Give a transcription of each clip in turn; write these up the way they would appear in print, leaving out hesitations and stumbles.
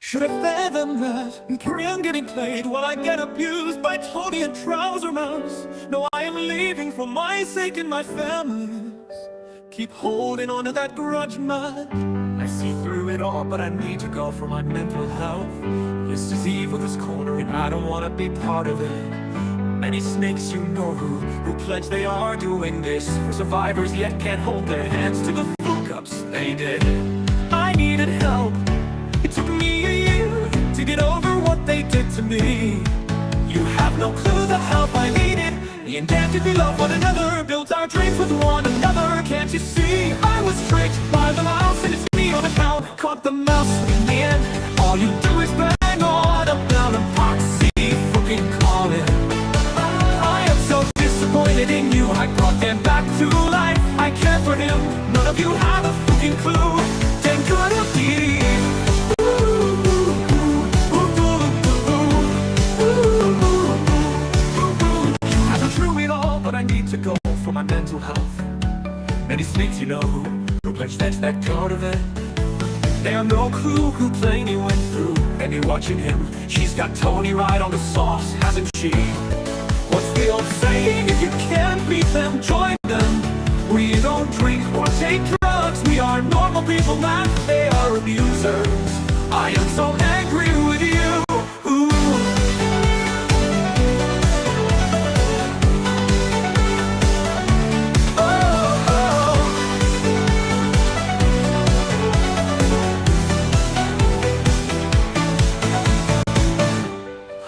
Should I fathom that and carry on getting played while I get abused by Tony and trouser mouse? No, I am leaving for my sake and my family's. Keep holding on to that grudge, man. I see through it all, but I need to go for my mental health. This is evil, this corner, and I don't want to be part of it. Many snakes you know who pledge they are doing this for survivors, yet can't hold their hands to the fuck-ups they did. I needed help. It took me a year to get over what they did to me. You have no clue the help I needed. Me and Dan did we love one another, built our dreams with one another. Can't you see? I was tricked by the mouse, and it's me on account. Caught the mouse in the end. All you do is bang on about epoxy, fucking call it. I am so disappointed in you. I brought Dan back to life. I care for him. None of you have a fucking clue. Dan could have been. But I need to go for my mental health. Many snakes you know who pledged that part of it. They have no clue who plane he went through. And you're watching him. She's got Tony right on the sauce, hasn't she? What's the old saying? If you can't beat them, join them. We don't drink or take drugs. We are normal people, man. They are abusers. I am so angry with you.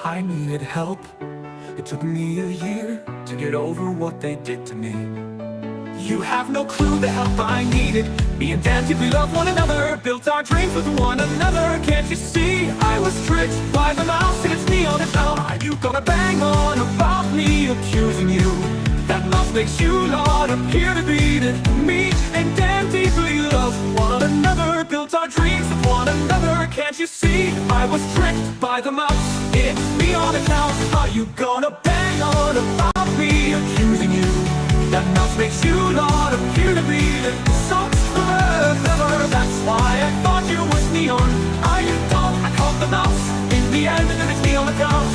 I needed help. It took me a year to get over what they did to me. You have no clue the help I needed. Me and Dan did we love one another, built our dreams with one another. Can't you see? I was tricked by the mouse, and it's me on it now. Are you gonna bang on about me accusing you? That love makes you not appear to be that me and Dan deeply love one another, built our dreams with one another. Can't you see? I was tricked by the mouse. It's me on account. Are you gonna bang on about me accusing you? That mouse makes you not appear to be the so clever. That's why I thought you was neon. Are you dumb? I caught the mouse in the end, and then it's me on account.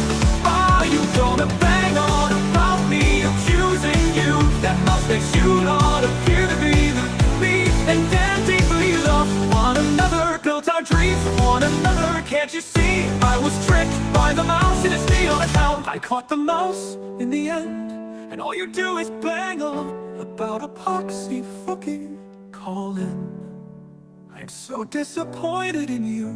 Are you gonna bang on about me accusing you? That mouse makes you not appear to be the me and Dan deeply love one another, built our dreams with one another. Can't you see? I was tricked by the mouse, and it's me on account. I caught the mouse in the end, and all you do is bang on about epoxy fucking calling. I'm so disappointed in you.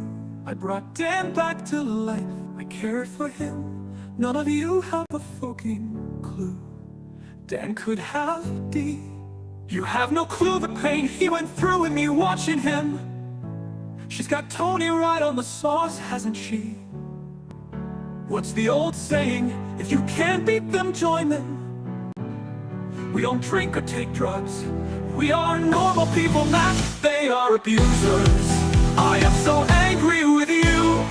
I brought Dan back to life. I cared for him. None of you have a fucking clue. Dan could have D. You have no clue the pain he went through with me watching him. She's got Tony right on the sauce, hasn't she? What's the old saying? If you can't beat them, join them. We don't drink or take drugs. We are normal people, not they are abusers. I am so angry with you.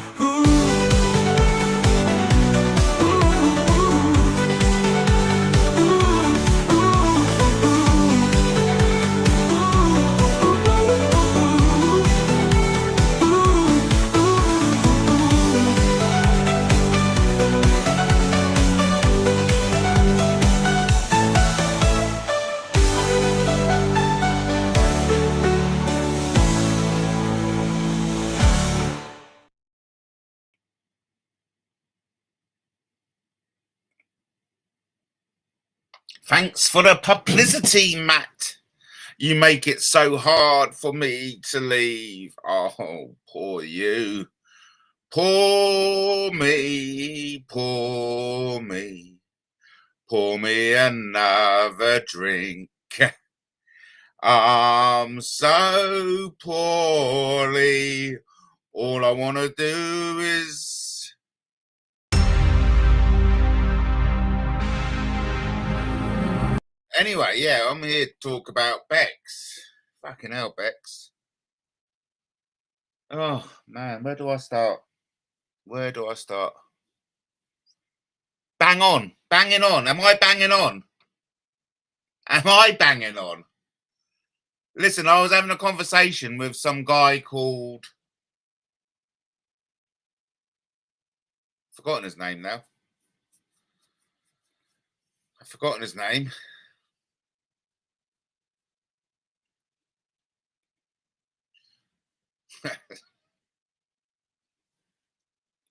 Thanks for the publicity, Matt. You make it so hard for me to leave. Oh, poor you. Poor me, poor me. Pour me another drink. I'm so poorly. All I want to do is... Anyway, yeah, I'm here to talk about Bex. Fucking hell, Bex. Oh, man, where do I start? Where do I start? Bang on. Banging on. Am I banging on? Am I banging on? Listen, I was having a conversation with some guy called Forgotten his name now. I've forgotten his name.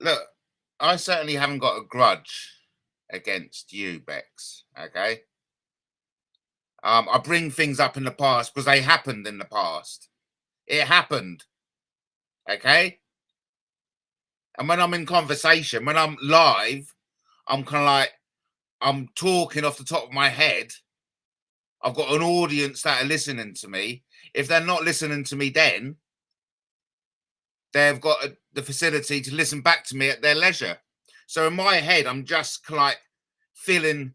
Look, I certainly haven't got a grudge against you, Bex. Okay. I bring things up in the past because they happened in the past. It happened. Okay. And when I'm in conversation, when I'm live, I'm kind of like, I'm talking off the top of my head. I've got an audience that are listening to me. If they're not listening to me, then they've got the facility to listen back to me at their leisure. So in my head, I'm just like feeling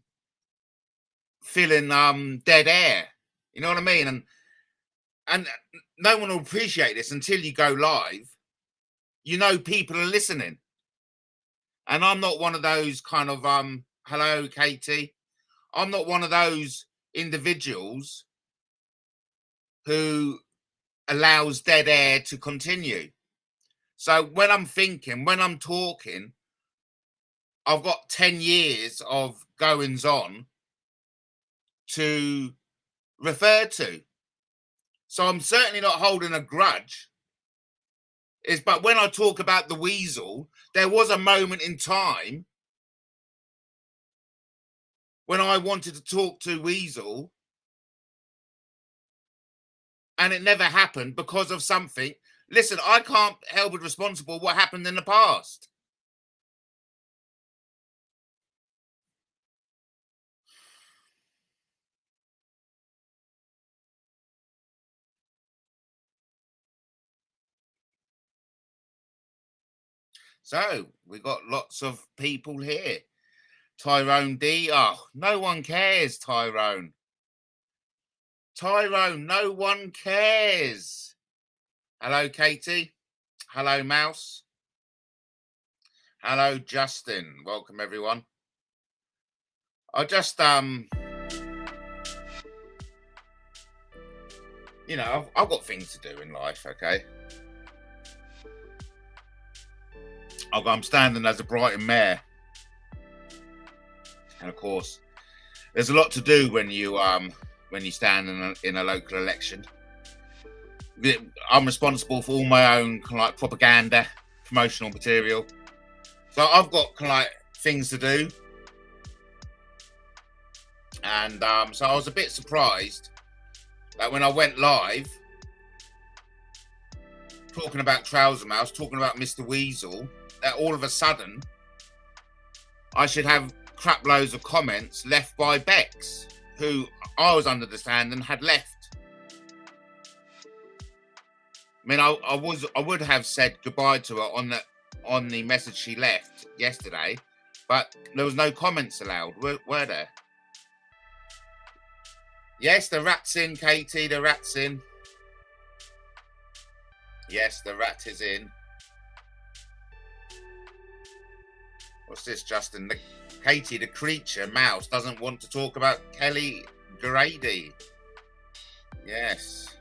dead air. You know what I mean? And no one will appreciate this until you go live. You know, people are listening. And I'm not one of those kind of hello, Katie. I'm not one of those individuals who allows dead air to continue. So when I'm thinking, when I'm talking, I've got 10 years of goings on to refer to. So I'm certainly not holding a grudge. But when I talk about the weasel, there was a moment in time when I wanted to talk to Weasel, and it never happened because of something. Listen, I can't help but responsible what happened in the past. So we got lots of people here. Tyrone D. Oh, no one cares, Tyrone. Tyrone, no one cares. Hello, Katie. Hello, Mouse. Hello, Justin. Welcome, everyone. I just, you know, I've got things to do in life, okay? I'm standing as a Brighton mayor. And of course, there's a lot to do when you stand in a local election. I'm responsible for all my own kind of like propaganda, promotional material. So I've got kind of like things to do. And so I was a bit surprised that when I went live, talking about Trouser Mouse, talking about Mr. Weasel, that all of a sudden I should have crap loads of comments left by Bex, who I was under the stand and had left. I mean, I would have said goodbye to her on the message she left yesterday, but there was no comments allowed, were there? Yes, the rat's in, Katie, the rat's in. Yes, the rat is in. What's this, Justin? Katie, the creature, Mouse, doesn't want to talk about Kelly Grady. Yes.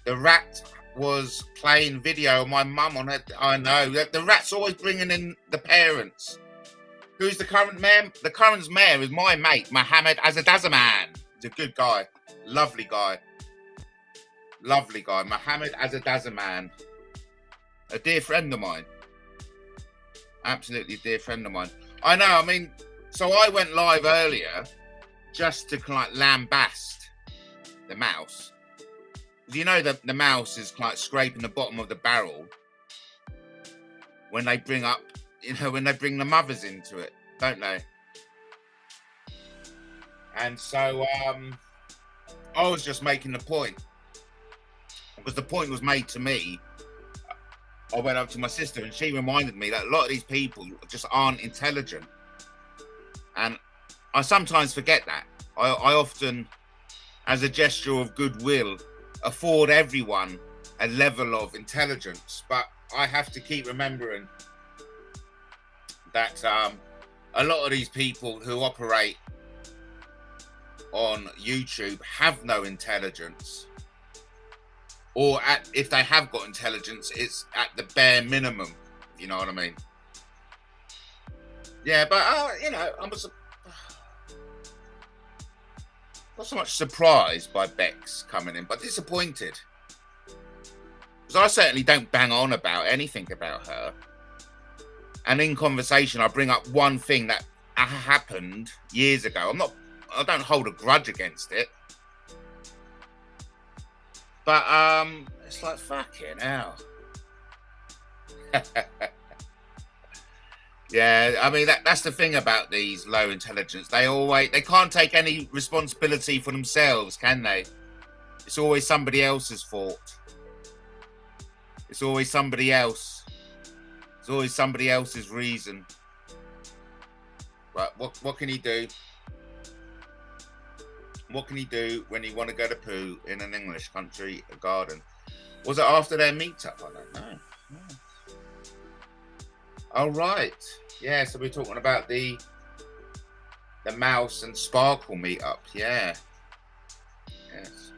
The rat was playing video of my mum on it. I know. The rat's always bringing in the parents. Who's the current mayor? The current mayor is my mate, Mohammed Azadazaman. He's a good guy. Lovely guy. Lovely guy. Mohammed Azadazaman. A dear friend of mine. Absolutely a dear friend of mine. I know, I mean, so I went live earlier just to kind of like lambast the mouse. You know that the mouse is like scraping the bottom of the barrel when they bring up, you know, when they bring the mothers into it, don't they? And so I was just making the point, because the point was made to me. I went up to my sister and she reminded me that a lot of these people just aren't intelligent. And I sometimes forget that. I often, as a gesture of goodwill, afford everyone a level of intelligence. But I have to keep remembering that a lot of these people who operate on YouTube have no intelligence. Or if they have got intelligence, it's at the bare minimum. You know what I mean? Yeah, but you know, not so much surprised by Bex coming in, but disappointed. Because I certainly don't bang on about anything about her. And in conversation, I bring up one thing that happened years ago. I don't hold a grudge against it. But it's like, fucking hell. Yeah, I mean that's the thing about these low intelligence. They can't take any responsibility for themselves, can they? It's always somebody else's fault. It's always somebody else. It's always somebody else's reason. But what can he do? What can he do when he want to go to poo in an English country garden? Was it after their meetup? I don't know. Yeah. All right. Yeah, so we're talking about the Mouse and Sparkle meetup. Yeah. Yes.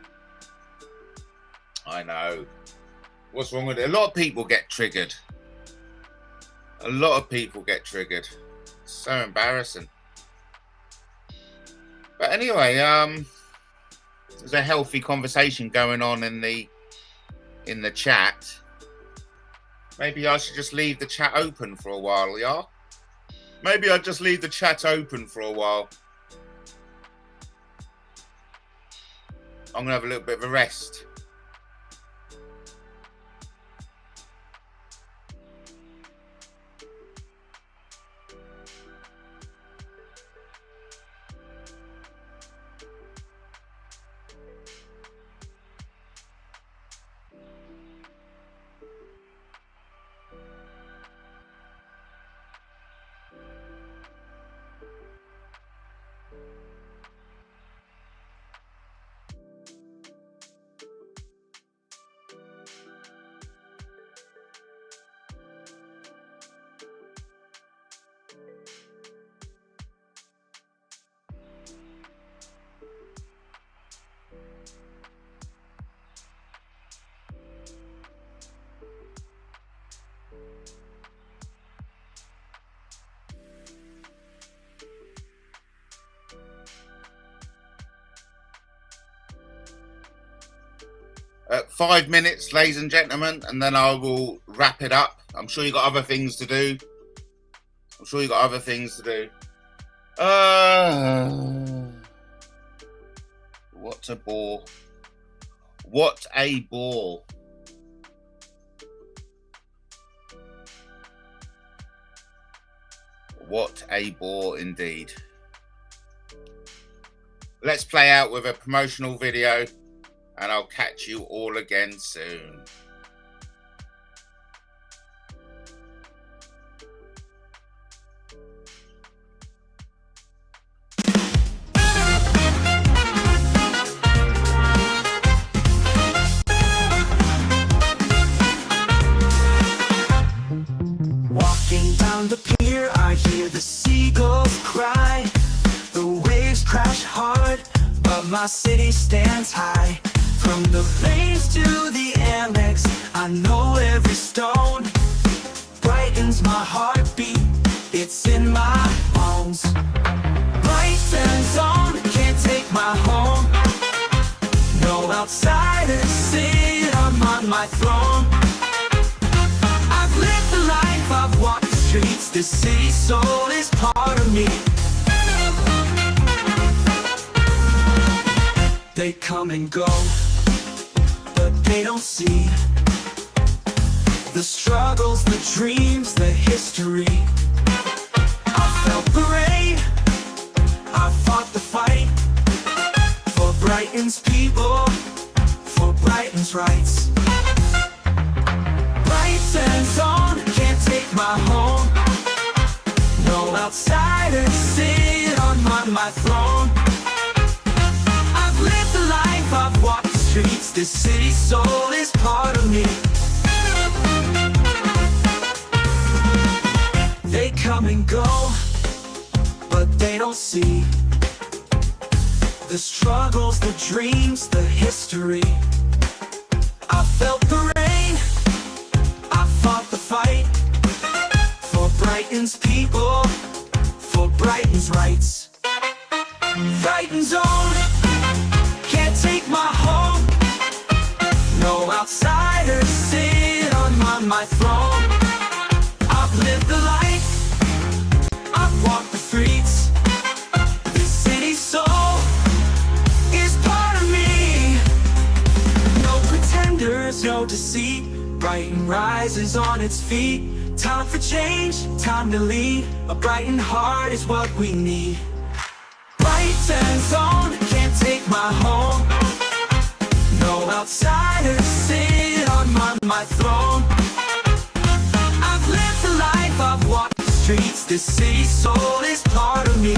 I know. What's wrong with it? A lot of people get triggered. A lot of people get triggered. It's so embarrassing. But anyway, there's a healthy conversation going on in the chat. Maybe I should just leave the chat open for a while, yeah? Maybe I'll just leave the chat open for a while. I'm going to have a little bit of a rest. 5 minutes, ladies and gentlemen, and then I will wrap it up. I'm sure you got other things to do. What a bore. What a bore. What a bore indeed. Let's play out with a promotional video, and I'll catch you all again soon. Walking down the pier, I hear the seagulls cry. The waves crash hard, but my city stands high. From the lanes to the Amex, I know every stone brightens my heartbeat, it's in my bones. Lights and zone can't take my home. No outsiders sit, I'm on my throne. I've lived the life, I've walked the streets, this city's soul is part of me. They come and go, but they don't see the struggles, the dreams, the history. I felt the rain, I fought the fight for Brighton's people, for Brighton's rights. Brights and zone can't take my home. No outsiders sit on my throne. I've lived the life, I've walked the streets, this city's soul is part of me. They come and go, but they don't see the struggles, the dreams, the history. I felt the rain, I fought the fight for Brighton's people, for Brighton's rights. Brighton Zone can't take my home. No outsiders sit on my throne. I've lived the life, I've walked the streets. The city soul is part of me. No pretenders, no deceit. Brighton rises on its feet. Time for change, time to lead. A Brighton heart is what we need. Brighton Zone can't take my home. No outsiders sit on my throne. I've lived the life, I've walked the streets. This city soul is part of me.